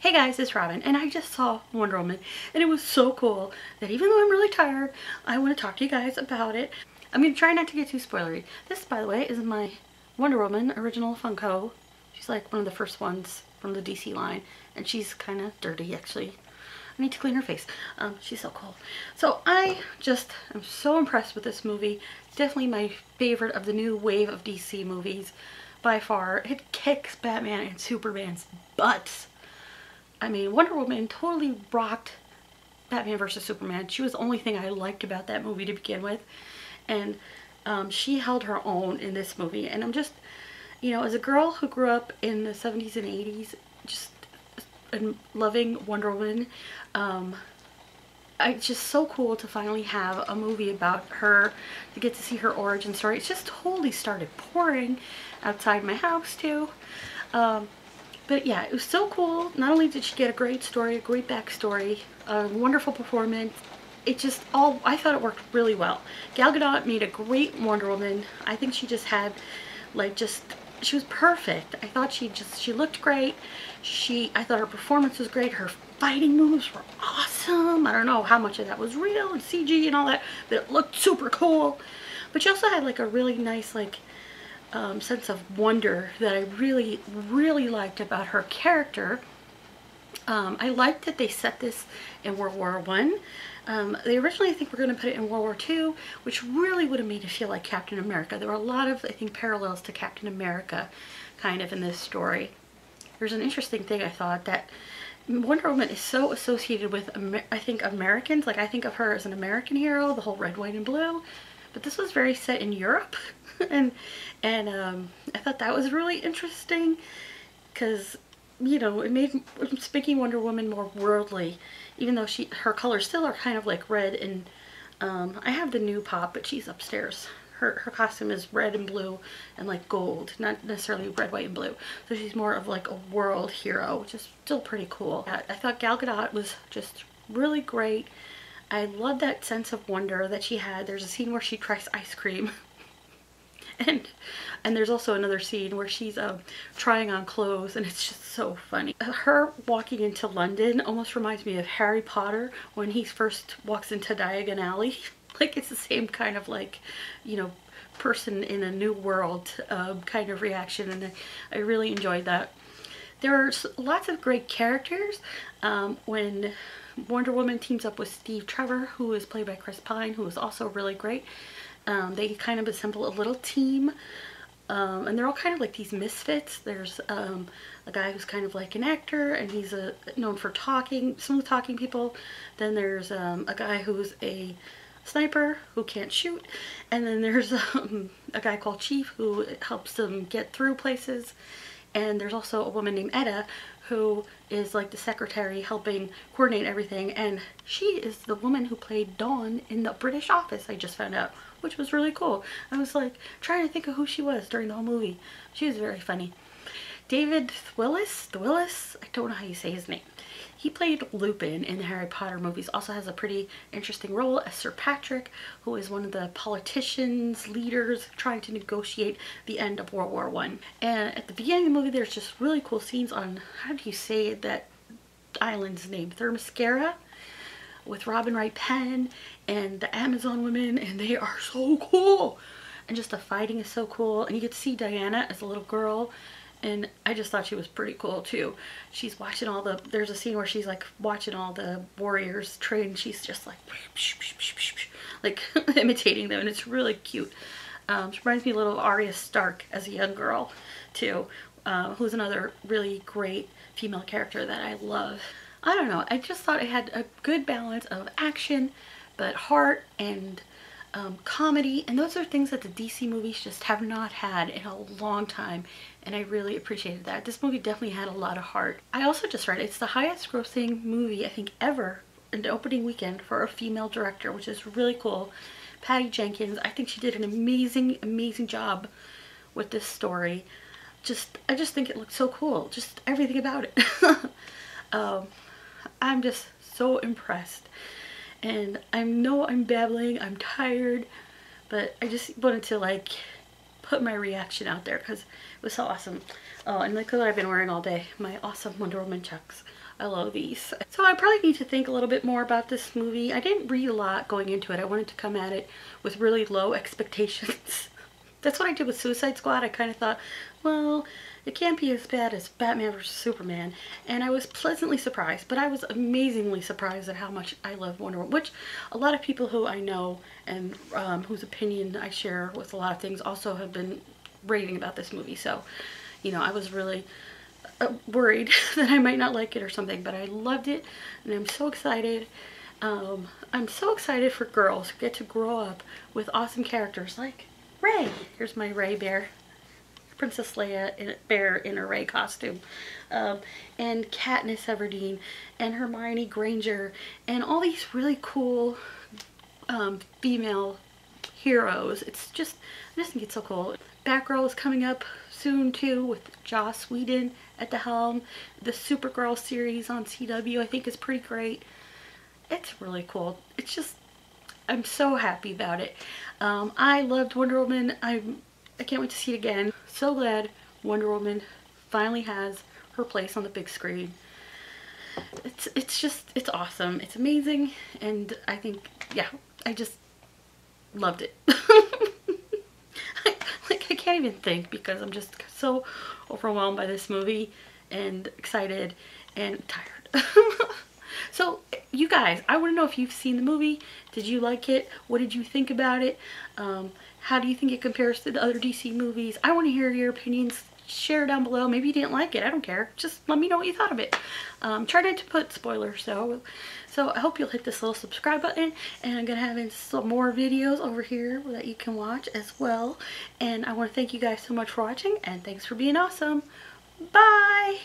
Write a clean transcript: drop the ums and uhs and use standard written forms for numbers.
Hey guys, it's Robin, and I just saw Wonder Woman, and it was so cool that even though I'm really tired, I want to talk to you guys about it. I'm going to try not to get too spoilery. This, by the way, is my Wonder Woman original Funko. She's like one of the first ones from the DC line, and she's kind of dirty, actually. I need to clean her face. She's so cool. So I just am so impressed with this movie. Definitely my favorite of the new wave of DC movies by far. It kicks Batman and Superman's butts. I mean, Wonder Woman totally rocked Batman vs. Superman. She was the only thing I liked about that movie to begin with. And she held her own in this movie. And I'm just, you know, as a girl who grew up in the 70s and 80s, just loving Wonder Woman, it's just so cool to finally have a movie about her, to get to see her origin story. It's just totally started pouring outside my house too. But yeah, it was so cool. Not only did she get a great story, a great backstory, a wonderful performance, it just all, I thought it worked really well. Gal Gadot made a great Wonder Woman. I think she just had, like, she was perfect. I thought she looked great. I thought her performance was great. Her fighting moves were awesome. I don't know how much of that was real and CG and all that, but it looked super cool. But she also had like a really nice, like, sense of wonder that I really, really liked about her character. I liked that they set this in World War I. They originally, I think, were going to put it in World War II, which really would have made it feel like Captain America. There were a lot of, I think, parallels to Captain America kind of in this story. There's an interesting thing I thought, that Wonder Woman is so associated with, I think, Americans. Like, I think of her as an American hero, the whole red, white, and blue. But this was very set in Europe. and I thought that was really interesting because, you know, it made making Wonder Woman more worldly, even though her colors still are kind of like red and I have the new pop, but she's upstairs. Her costume is red and blue and like gold, not necessarily red, white, and blue. So she's more of like a world hero, which is still pretty cool. I thought Gal Gadot was just really great. I love that sense of wonder that she had. There's a scene where she tries ice cream. And there's also another scene where she's trying on clothes, and it's just so funny. Her walking into London almost reminds me of Harry Potter when he first walks into Diagon Alley. Like, it's the same kind of, like, you know, person in a new world kind of reaction, and I really enjoyed that. There are lots of great characters. When Wonder Woman teams up with Steve Trevor, who is played by Chris Pine, who is also really great. They kind of assemble a little team, and they're all kind of like these misfits. There's a guy who's kind of like an actor, and he's known for smooth talking people. Then there's a guy who's a sniper who can't shoot, and then there's a guy called Chief who helps them get through places. And there's also a woman named Etta who is like the secretary helping coordinate everything, and she is the woman who played Dawn in the British Office, I just found out, which was really cool. I was like trying to think of who she was during the whole movie. She was very funny. David Thewlis, I don't know how you say his name. He played Lupin in the Harry Potter movies. Also has a pretty interesting role as Sir Patrick, who is one of the politicians, leaders trying to negotiate the end of World War I. And at the beginning of the movie, there's just really cool scenes on, how do you say that island's name? Themyscira, with Robin Wright Penn and the Amazon women, and they are so cool. And just the fighting is so cool. And you get to see Diana as a little girl. And I just thought she was pretty cool too. She's watching there's a scene where she's like watching all the warriors train. She's just like imitating them, and it's really cute. She reminds me a little of Arya Stark as a young girl too, who's another really great female character that I love. I don't know, I just thought it had a good balance of action, but heart and comedy, and those are things that the DC movies just have not had in a long time, and I really appreciated that. This movie definitely had a lot of heart. I also just read it's the highest grossing movie, I think, ever in the opening weekend for a female director, which is really cool. Patty Jenkins, I think she did an amazing job with this story. I just think it looked so cool, just everything about it. I'm just so impressed. And I know I'm babbling, I'm tired, but I just wanted to like put my reaction out there because it was so awesome. Oh, and look what I've been wearing all day, my awesome Wonder Woman chucks. I love these. So I probably need to think a little bit more about this movie. I didn't read a lot going into it. I wanted to come at it with really low expectations. That's what I did with Suicide Squad. I kind of thought, well, it can't be as bad as Batman vs. Superman. And I was pleasantly surprised, but I was amazingly surprised at how much I love Wonder Woman, which a lot of people who I know and whose opinion I share with a lot of things also have been raving about this movie. So, you know, I was really worried that I might not like it or something, but I loved it and I'm so excited. I'm so excited for girls who get to grow up with awesome characters like Rey. Here's my Rey bear. Princess Leia bear in a Rey costume. And Katniss Everdeen and Hermione Granger and all these really cool female heroes. It's just, I just think it's so cool. Batgirl is coming up soon too with Joss Whedon at the helm. The Supergirl series on CW I think is pretty great. It's really cool. It's just, I'm so happy about it. I loved Wonder Woman. I can't wait to see it again. So glad Wonder Woman finally has her place on the big screen. It's just, it's awesome. It's amazing. And I think, yeah, I just loved it. I can't even think because I'm just so overwhelmed by this movie and excited and tired. So you guys, I want to know if you've seen the movie. Did you like it? What did you think about it? How do you think it compares to the other DC movies? I want to hear your opinions. Share down below. Maybe you didn't like it. I don't care. Just let me know what you thought of it. Try not to put spoilers though. So I hope you'll hit this little subscribe button, and I'm going to have some more videos over here that you can watch as well. And I want to thank you guys so much for watching, and thanks for being awesome. Bye!